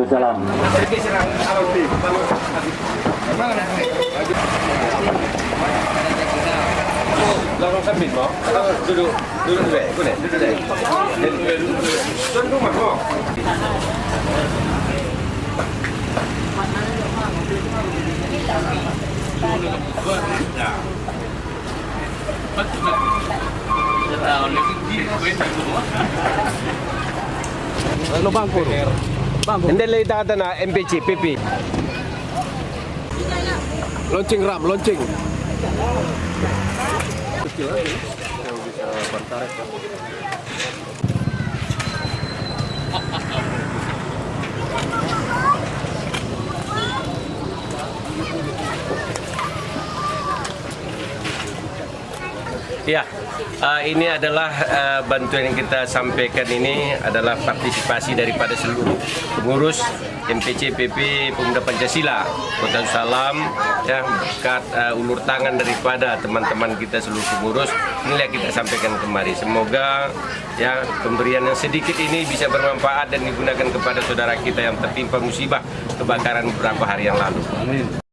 Darussalam. Langsung sambil mau, duduk deh, duduk deh. Tuan rumah kok. Lubang puro. Hindi lang ita na MPC, PP. Launching ram, launching. Ya, ini adalah bantuan yang kita sampaikan ini adalah partisipasi daripada seluruh pengurus MPC PP Pemuda Pancasila Kota Darussalam, ya, berkat ulur tangan daripada teman-teman kita seluruh pengurus. Inilah yang kita sampaikan kemari. Semoga ya pemberian yang sedikit ini bisa bermanfaat dan digunakan kepada saudara kita yang tertimpa musibah kebakaran beberapa hari yang lalu. Amin.